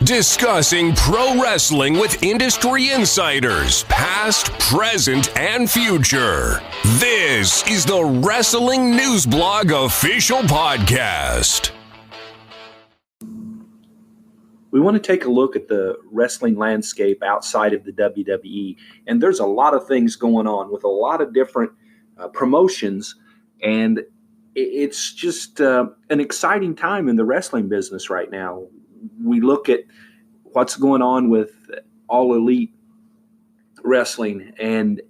Discussing pro wrestling with industry insiders, past, present, and future. This is the Wrestling News Blog official podcast. We want to take a look at the wrestling landscape outside of the WWE. And there's a lot of things going on with a lot of different promotions. And it's just an exciting time in the wrestling business right now. We look at what's going on with All Elite Wrestling, and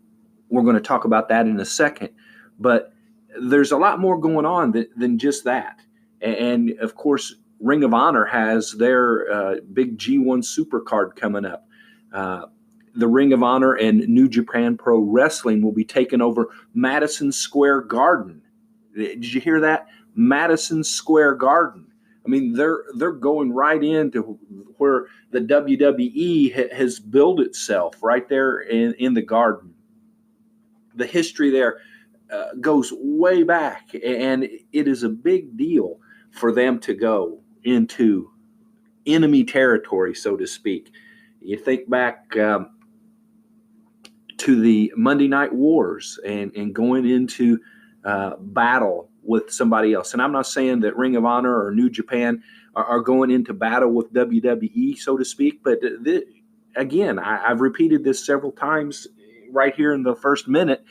we're going to talk about that in a second. But there's a lot more going on than just that. And, of course, Ring of Honor has their big G1 Supercard coming up. The Ring of Honor and New Japan Pro Wrestling will be taking over Madison Square Garden. Did you hear that? Madison Square Garden. I mean, they're going right into where the WWE has built itself, right there in the Garden. The history there goes way back, and it is a big deal for them to go into enemy territory, so to speak. You think back to the Monday Night Wars and going into battle with somebody else. And I'm not saying that Ring of Honor or New Japan are going into battle with WWE, so to speak. But again, I've repeated this several times right here in the first minute.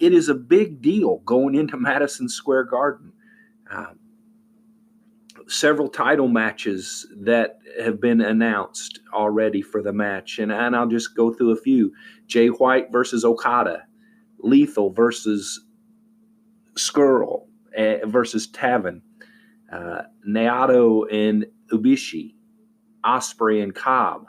It is a big deal going into Madison Square Garden. Several title matches that have been announced already for the match. And I'll just go through a few. Jay White versus Okada. Lethal versus Skrull versus Taven. Naito and Ibushi. Osprey and Cobb.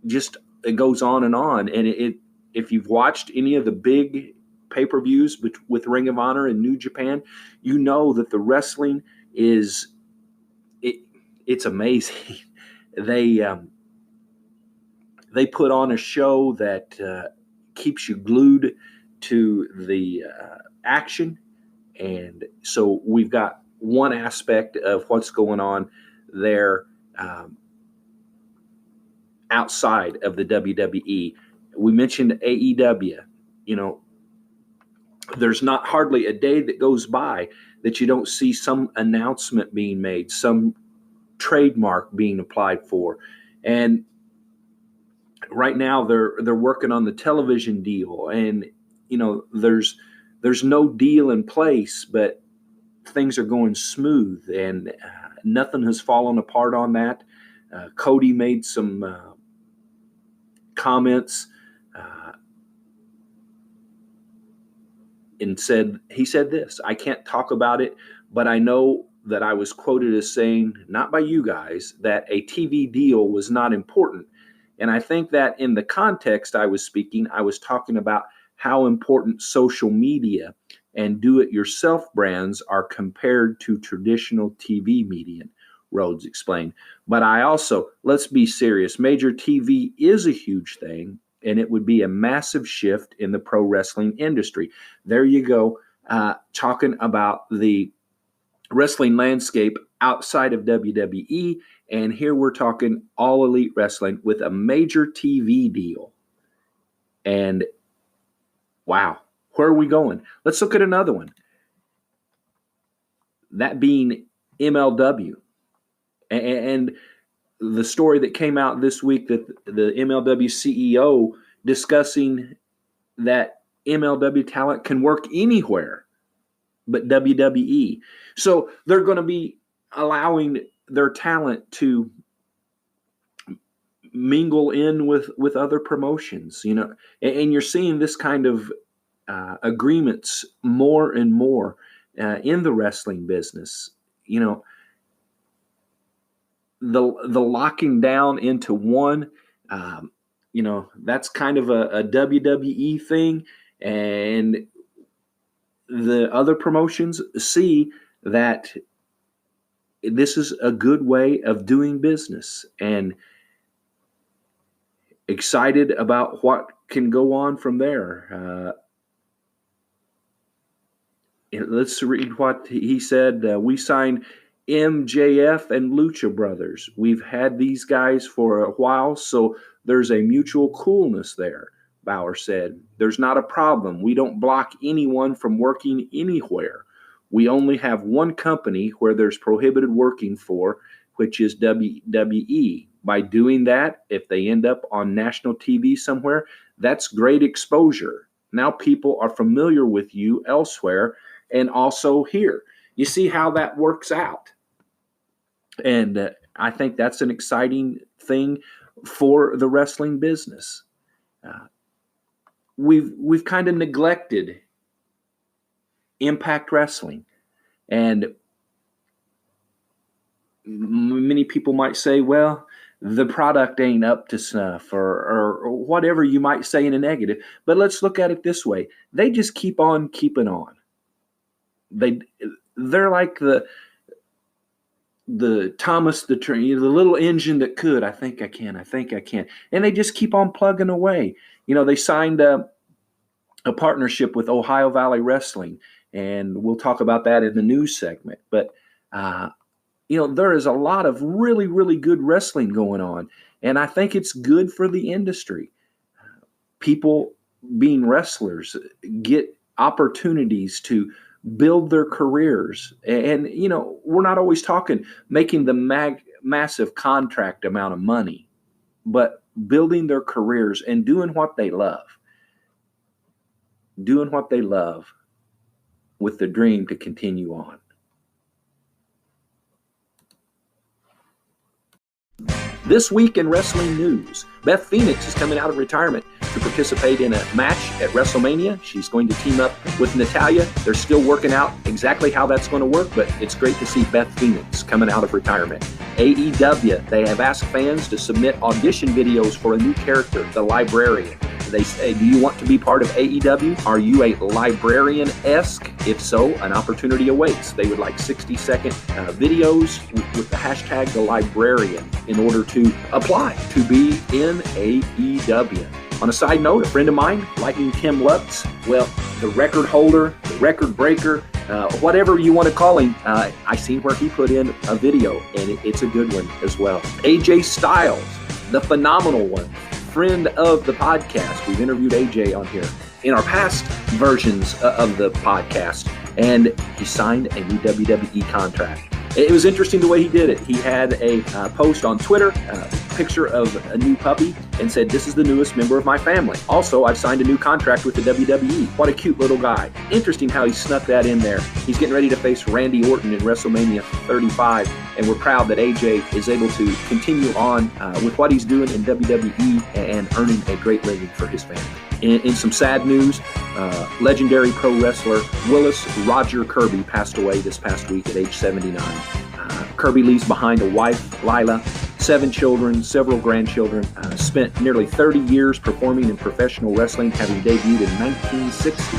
Just it goes on. And if you've watched any of the big pay-per-views with Ring of Honor and New Japan, you know that the wrestling it's amazing. They put on a show that keeps you glued to the action. And so we've got one aspect of what's going on there outside of the WWE. We mentioned AEW. You know, there's not hardly a day that goes by that you don't see some announcement being made, some trademark being applied for. And right now they're working on the television deal, and you know there's no deal in place, but things are going smooth, and nothing has fallen apart on that. Cody made some comments and he said this: "I can't talk about it, but I know that I was quoted as saying, not by you guys, that a TV deal was not important. And I think that in the context I was speaking, I was talking about how important social media and do-it-yourself brands are compared to traditional TV media," Rhodes explained. "But I also, let's be serious, major TV is a huge thing, and it would be a massive shift in the pro wrestling industry." There you go, talking about the wrestling landscape outside of WWE, and here we're talking All Elite Wrestling with a major TV deal. And wow, where are we going? Let's look at another one. That being MLW. And the story that came out this week, that the MLW CEO discussing that MLW talent can work anywhere but WWE. So they're going to be allowing their talent to mingle in with other promotions, you know, and you're seeing this kind of agreements more and more in the wrestling business. You know, the locking down into one, you know, that's kind of a WWE thing, and the other promotions see that this is a good way of doing business, and excited about what can go on from there. Let's read what he said. We signed MJF and Lucha Brothers. We've had these guys for a while, so there's a mutual coolness there, Bauer said. There's not a problem. We don't block anyone from working anywhere. We only have one company where there's prohibited working for, which is WWE. By doing that, if they end up on national TV somewhere, that's great exposure. Now people are familiar with you elsewhere and also here. You see how that works out. And I think that's an exciting thing for the wrestling business. We've kind of neglected Impact Wrestling. And many people might say, well, the product ain't up to snuff or whatever you might say in a negative. But let's look at it this way. They just keep on keeping on. They're like the Thomas the Train, the little engine that could. I think I can. And they just keep on plugging away. They signed a partnership with Ohio Valley Wrestling, and we'll talk about that in the news segment. But there is a lot of really, really good wrestling going on, and I think it's good for the industry. People being wrestlers get opportunities to build their careers. And, we're not always talking making the massive contract amount of money, but building their careers and doing what they love. Doing what they love with the dream to continue on. This week in wrestling news, Beth Phoenix is coming out of retirement to participate in a match at WrestleMania. She's going to team up with Natalya. They're still working out exactly how that's going to work, but it's great to see Beth Phoenix coming out of retirement. AEW, they have asked fans to submit audition videos for a new character, the Librarian. They say, do you want to be part of AEW? Are you a librarian-esque? If so, an opportunity awaits. They would like 60-second videos with the hashtag The Librarian in order to apply to be in AEW. On a side note, a friend of mine, Lightning Tim Lutz, well, the record holder, the record breaker, whatever you want to call him, I seen where he put in a video, and it's a good one as well. AJ Styles, the phenomenal one, friend of the podcast. We've interviewed AJ on here in our past versions of the podcast, and he signed a new WWE contract. It was interesting the way he did it. He had a post on Twitter, a picture of a new puppy, and said, "This is the newest member of my family. Also, I've signed a new contract with the WWE." What a cute little guy. Interesting how he snuck that in there. He's getting ready to face Randy Orton in WrestleMania 35, and we're proud that AJ is able to continue on with what he's doing in WWE and earning a great living for his family. In some sad news, legendary pro wrestler Willis Roger Kirby passed away this past week at age 79. Kirby leaves behind a wife, Lila, 7 children, several grandchildren, spent nearly 30 years performing in professional wrestling, having debuted in 1960.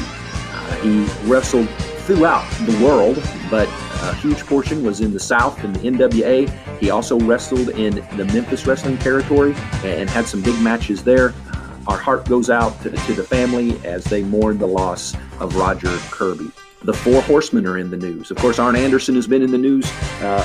He wrestled throughout the world, but a huge portion was in the South in the NWA. He also wrestled in the Memphis Wrestling territory and had some big matches there. Our heart goes out to the family as they mourn the loss of Roger Kirby. The Four Horsemen are in the news. Of course, Arn Anderson has been in the news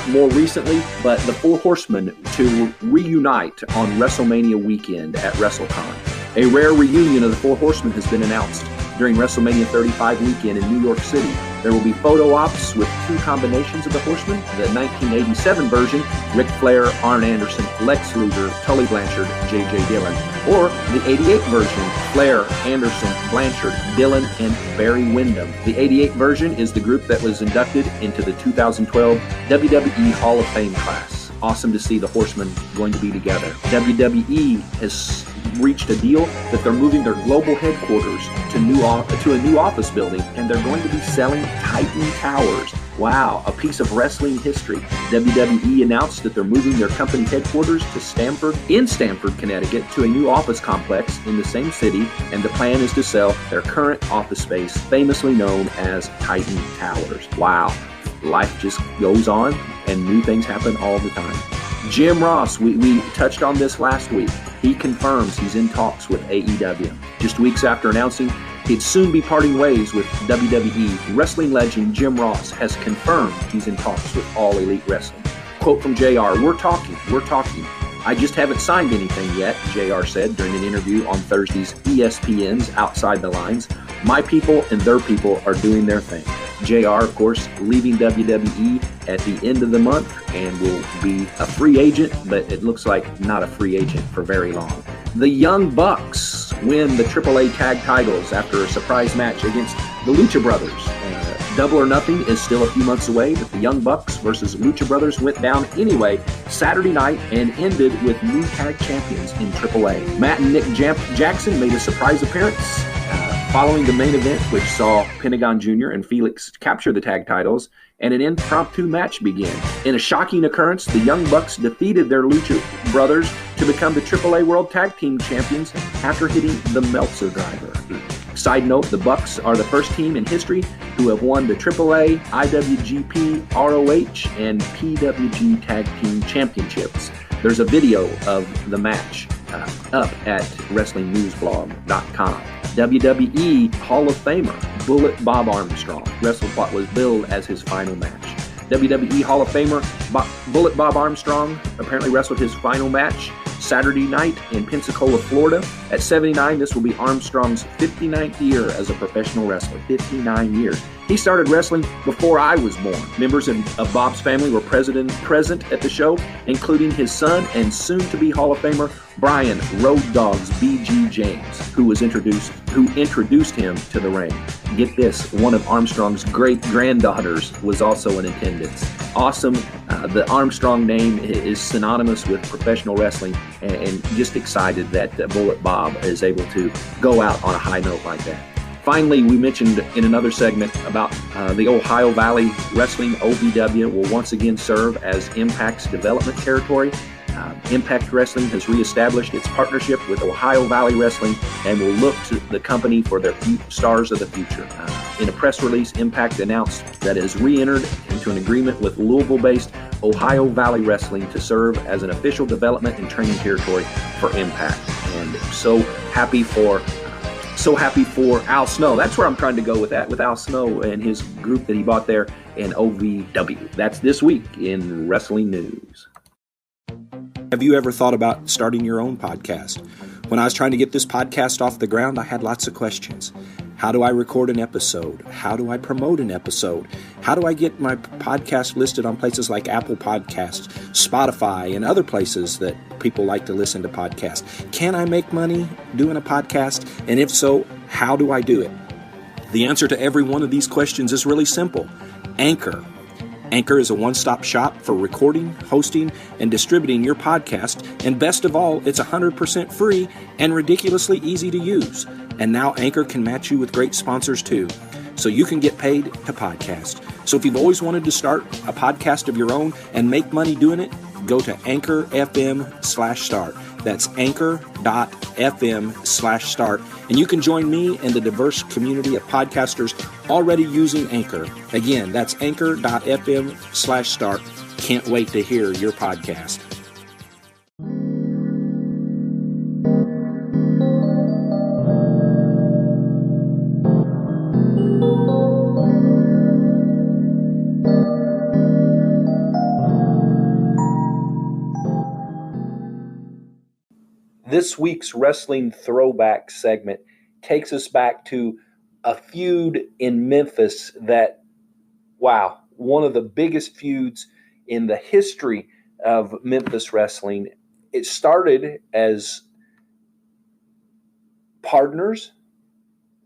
more recently, but the Four Horsemen to reunite on WrestleMania weekend at WrestleCon. A rare reunion of the Four Horsemen has been announced during WrestleMania 35 weekend in New York City. There will be photo ops with 2 combinations of the Horsemen. The 1987 version, Ric Flair, Arn Anderson, Lex Luger, Tully Blanchard, J.J. Dillon. Or the 88 version, Flair, Anderson, Blanchard, Dillon, and Barry Windham. The 88 version is the group that was inducted into the 2012 WWE Hall of Fame class. Awesome to see the Horsemen going to be together. WWE has reached a deal that they're moving their global headquarters to a new office building, and they're going to be selling Titan Towers. Wow, a piece of wrestling history. WWE announced that they're moving their company headquarters to Stamford, Connecticut, to a new office complex in the same city, and the plan is to sell their current office space, famously known as Titan Towers. Wow, life just goes on, and new things happen all the time. Jim Ross, we touched on this last week. He confirms he's in talks with AEW. Just weeks after announcing he'd soon be parting ways with WWE. Wrestling legend Jim Ross has confirmed he's in talks with All Elite Wrestling. Quote from JR, we're talking. I just haven't signed anything yet, JR said during an interview on Thursday's ESPN's Outside the Lines. My people and their people are doing their thing. JR, of course, leaving WWE at the end of the month and will be a free agent, but it looks like not a free agent for very long. The Young Bucks win the AAA tag titles after a surprise match against the Lucha Brothers. Double or Nothing is still a few months away, but the Young Bucks versus Lucha Brothers went down anyway Saturday night and ended with new tag champions in AAA. Matt and Nick Jackson made a surprise appearance following the main event, which saw Pentagon Jr. and Felix capture the tag titles, and an impromptu match began. In a shocking occurrence, the Young Bucks defeated their Lucha Brothers to become the AAA World Tag Team Champions after hitting the Meltzer driver. Side note, the Bucks are the first team in history who have won the AAA, IWGP, ROH, and PWG Tag Team Championships. There's a video of the match up at WrestlingNewsBlog.com. WWE Hall of Famer Bullet Bob Armstrong wrestled what was billed as his final match. WWE Hall of Famer Bullet Bob Armstrong apparently wrestled his final match Saturday night in Pensacola, Florida. At 79, this will be Armstrong's 59th year as a professional wrestler. 59 years. He started wrestling before I was born. Members of Bob's family were present at the show, including his son and soon-to-be Hall of Famer Brian Road Dogs B.G. James, who introduced him to the ring. Get this, one of Armstrong's great-granddaughters was also in attendance. Awesome. The Armstrong name is synonymous with professional wrestling, and just excited that Bullet Bob is able to go out on a high note like that. Finally, we mentioned in another segment about the Ohio Valley Wrestling, OVW, will once again serve as Impact's development territory. Impact Wrestling has reestablished its partnership with Ohio Valley Wrestling and will look to the company for their stars of the future. In a press release, Impact announced that it has re-entered into an agreement with Louisville-based Ohio Valley Wrestling to serve as an official development and training territory for Impact. And so happy for Al Snow. That's where I'm trying to go with that, with Al Snow and his group that he bought there in OVW. That's this week in Wrestling News. Have you ever thought about starting your own podcast? When I was trying to get this podcast off the ground, I had lots of questions. How do I record an episode? How do I promote an episode? How do I get my podcast listed on places like Apple Podcasts, Spotify, and other places that people like to listen to podcasts? Can I make money doing a podcast? And if so, how do I do it? The answer to every one of these questions is really simple. Anchor. Anchor is a one-stop shop for recording, hosting, and distributing your podcast. And best of all, it's 100% free and ridiculously easy to use. And now Anchor can match you with great sponsors too, so you can get paid to podcast. So if you've always wanted to start a podcast of your own and make money doing it, go to Anchor.fm/start. That's Anchor.fm/start. And you can join me and the diverse community of podcasters already using Anchor. Again, that's Anchor.fm/start. Can't wait to hear your podcast. This week's Wrestling Throwback segment takes us back to a feud in Memphis that, wow, one of the biggest feuds in the history of Memphis wrestling. It started as partners,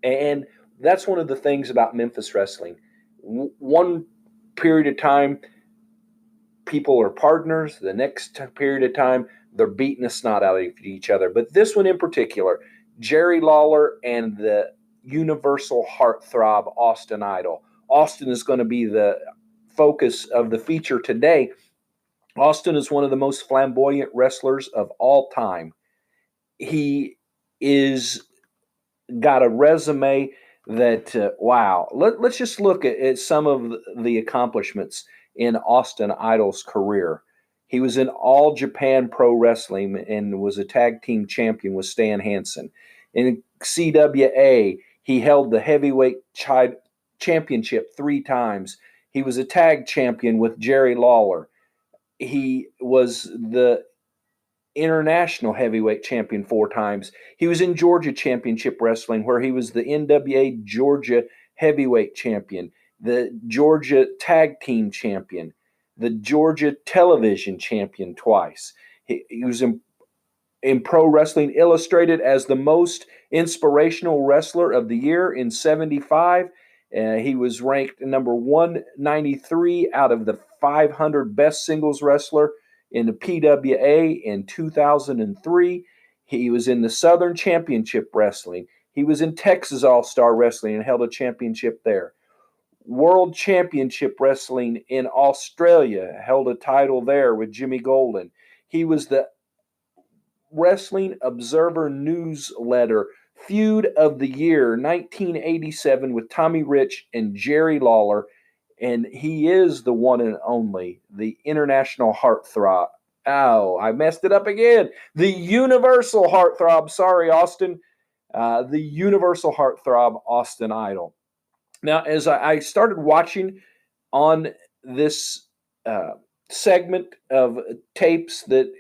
and that's one of the things about Memphis wrestling. One period of time, people are partners. The next period of time, they're beating the snot out of each other. But this one in particular, Jerry Lawler and the universal heartthrob Austin Idol. Austin is going to be the focus of the feature today. Austin is one of the most flamboyant wrestlers of all time. He is got a resume that, wow. Let's just look at some of the accomplishments in Austin Idol's career. He was in All Japan Pro Wrestling and was a tag team champion with Stan Hansen. In CWA, He held the heavyweight championship 3 times. He was a tag champion with Jerry Lawler. He was the international heavyweight champion 4 times. He was in Georgia Championship Wrestling, where he was the NWA Georgia heavyweight champion, the Georgia tag team champion, the Georgia television champion twice. He was in Pro Wrestling Illustrated as the most inspirational wrestler of the year in 75. He was ranked number 193 out of the 500 best singles wrestler in the PWA in 2003. He was in the Southern Championship Wrestling. He was in Texas All-Star Wrestling and held a championship there. World Championship Wrestling in Australia, held a title there with Jimmy Golden. He was the Wrestling Observer Newsletter Feud of the Year 1987 with Tommy Rich and Jerry Lawler, and he is the one and only, the international heartthrob. Oh, I messed it up again. The universal heartthrob. Sorry, Austin. The universal heartthrob, Austin Idol. Now, as I started watching on this segment of tapes that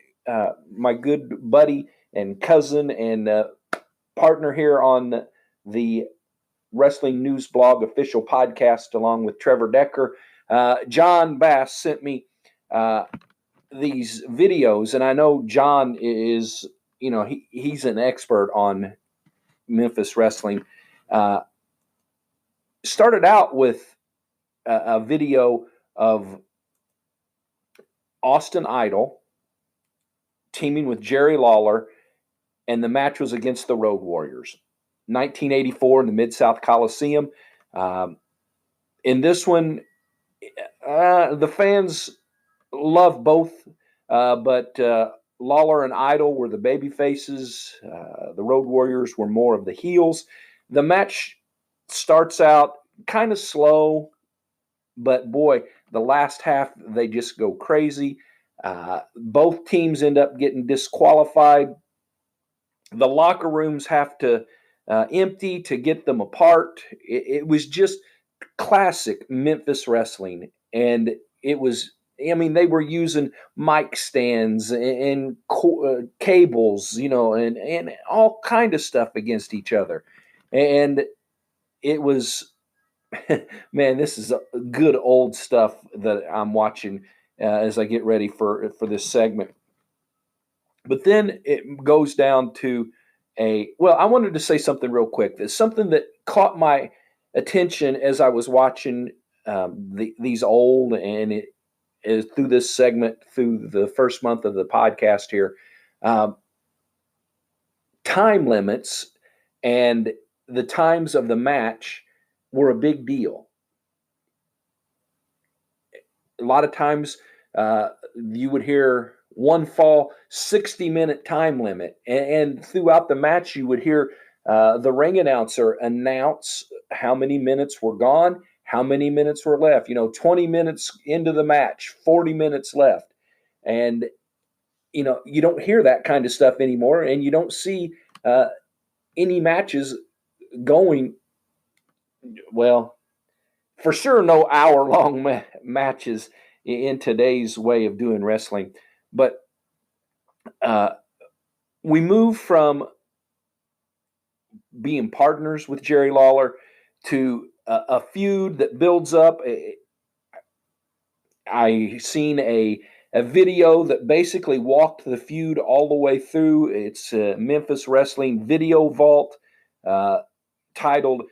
my good buddy and cousin and partner here on the Wrestling News Blog official podcast, along with Trevor Decker, John Bass sent me these videos, and I know John is, he's an expert on Memphis wrestling. Started out with a video of Austin Idol teaming with Jerry Lawler, and the match was against the Road Warriors. 1984 in the Mid-South Coliseum. In this one, the fans love both, but Lawler and Idol were the baby faces. The Road Warriors were more of the heels. The match starts out kind of slow, but boy, the last half, they just go crazy. Both teams end up getting disqualified. The locker rooms have to empty to get them apart. It was just classic Memphis wrestling. And it was, they were using mic stands and cables, and all kind of stuff against each other. And it was, man, this is good old stuff that I'm watching as I get ready for this segment. But then it goes down to I wanted to say something real quick. There's something that caught my attention as I was watching these old, and it is through this segment, through the first month of the podcast here. Time limits and the times of the match were a big deal. A lot of times you would hear one fall, 60-minute time limit. And throughout the match, you would hear the ring announcer announce how many minutes were gone, how many minutes were left. 20 minutes into the match, 40 minutes left. And, you don't hear that kind of stuff anymore, and you don't see any matches going, for sure no hour-long matches in today's way of doing wrestling. But we move from being partners with Jerry Lawler to a feud that builds up. I seen a video that basically walked the feud all the way through. It's Memphis Wrestling Video Vault, titled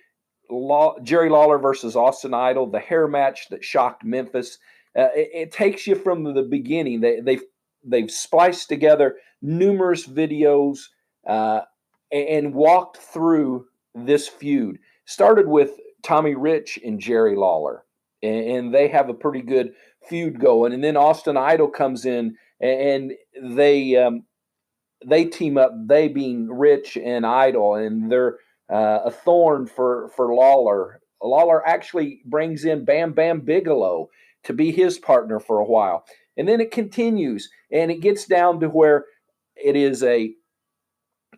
Jerry Lawler versus Austin Idol, the hair match that shocked Memphis. It takes you from the beginning. They've spliced together numerous videos and walked through this feud. Started with Tommy Rich and Jerry Lawler, and they have a pretty good feud going. And then Austin Idol comes in, and they team up. They being Rich and Idol, and they're a thorn for Lawler. Lawler actually brings in Bam Bam Bigelow to be his partner for a while. And then it continues, and it gets down to where it is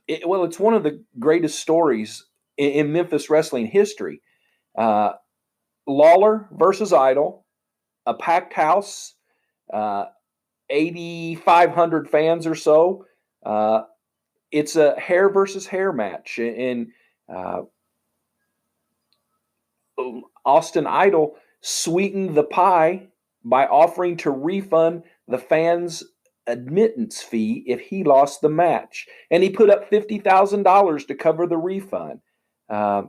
it's one of the greatest stories in Memphis Wrestling history. Lawler versus Idol, a packed house, 8,500 fans or so. It's a hair versus hair match, and Austin Idol sweetened the pie by offering to refund the fans' admittance fee if he lost the match, and he put up $50,000 to cover the refund. Here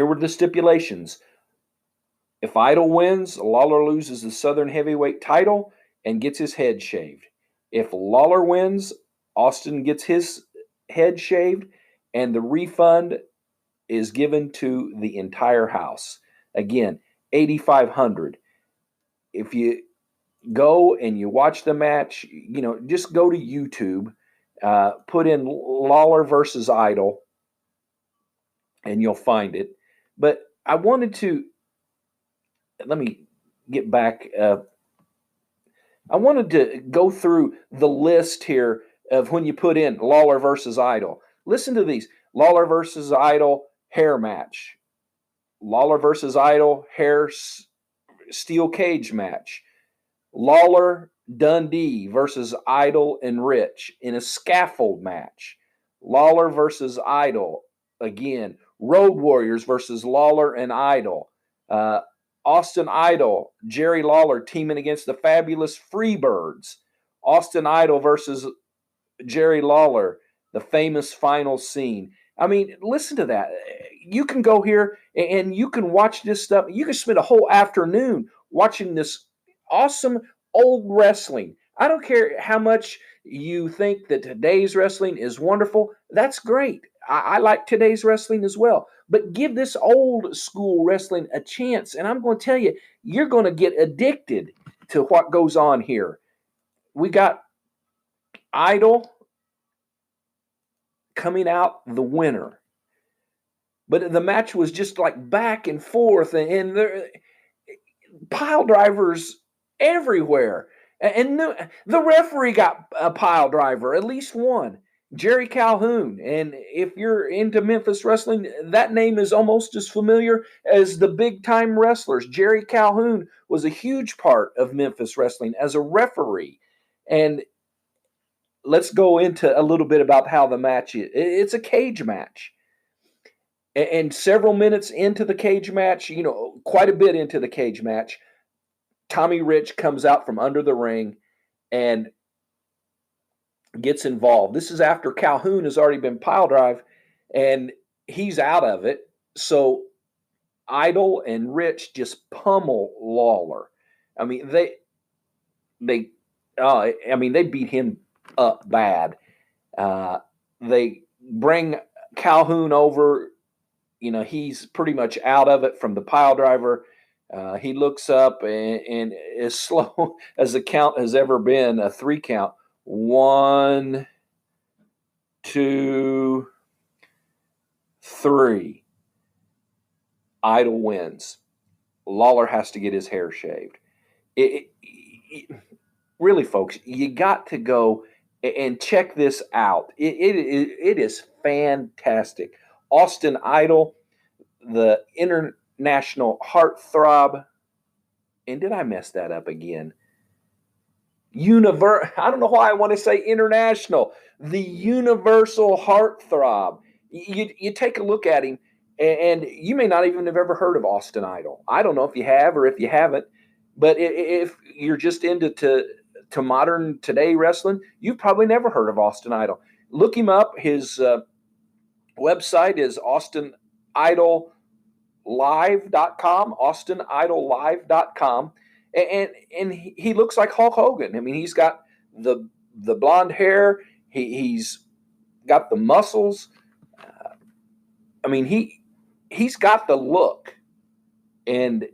were the stipulations. If Idol wins, Lawler loses the Southern Heavyweight title and gets his head shaved. If Lawler wins, Austin gets his head shaved, and the refund is given to the entire house. Again, 8,500. If you go and you watch the match, just go to YouTube, put in Lawler versus Idol, and you'll find it. But I wanted to, let me get back. I wanted to go through the list here of when you put in Lawler versus Idol. Listen to these. Lawler versus Idol hair match. Lawler versus Idol hair steel cage match. Lawler Dundee versus Idol and Rich in a scaffold match. Lawler versus Idol again. Road Warriors versus Lawler and Idol. Austin Idol, Jerry Lawler teaming against the Fabulous Freebirds. Austin Idol versus Jerry Lawler, the famous final scene. I mean, listen to that. You can go here and you can watch this stuff. You can spend a whole afternoon watching this awesome old wrestling. I don't care how much you think that today's wrestling is wonderful. That's great. I like today's wrestling as well. But give this old school wrestling a chance. And I'm going to tell you, you're going to get addicted to what goes on here. We got Idol coming out the winner. But the match was just like back and forth, and there pile drivers everywhere. And the referee got a pile driver, at least one, Jerry Calhoun. And if you're into Memphis wrestling, that name is almost as familiar as the big-time wrestlers. Jerry Calhoun was a huge part of Memphis wrestling as a referee. And let's go into a little bit about how the match is. It's a cage match. And several minutes into the cage match, quite a bit into the cage match, Tommy Rich comes out from under the ring and gets involved. This is after Calhoun has already been pile drive and he's out of it. So Idol and Rich just pummel Lawler. I mean, they beat him up bad. They bring Calhoun over. He's pretty much out of it from the pile driver. He looks up and as slow as the count has ever been, a 3 count. 1, 2, 3. Idol wins. Lawler has to get his hair shaved. Really, folks, you got to go and check this out. It is fantastic. Austin Idol, the international heartthrob. And did I mess that up again? I don't know why I want to say international. The universal heartthrob. You take a look at him, and you may not even have ever heard of Austin Idol. I don't know if you have or if you haven't, but if you're just into to modern today wrestling, you've probably never heard of Austin Idol. Look him up. His website is austinidollive.com, austinidollive.com. And he looks like Hulk Hogan. I mean, he's got the blonde hair. He's got the muscles. I mean, he's got the look. And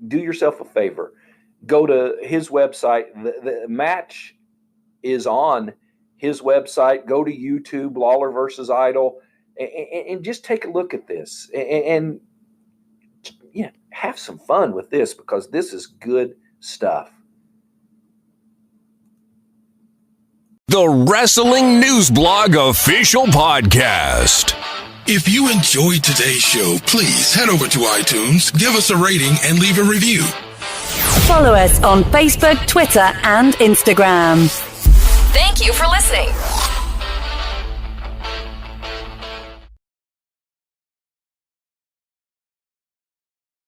do yourself a favor. Go to his website. The match is on his website. Go to YouTube, Lawler versus Idol, and just take a look at this. And have some fun with this because this is good stuff. the Wrestling News Blog official podcast. If you enjoyed today's show, please head over to iTunes, give us a rating, and leave a review. Follow us on Facebook, Twitter, and Instagram. Thank you for listening.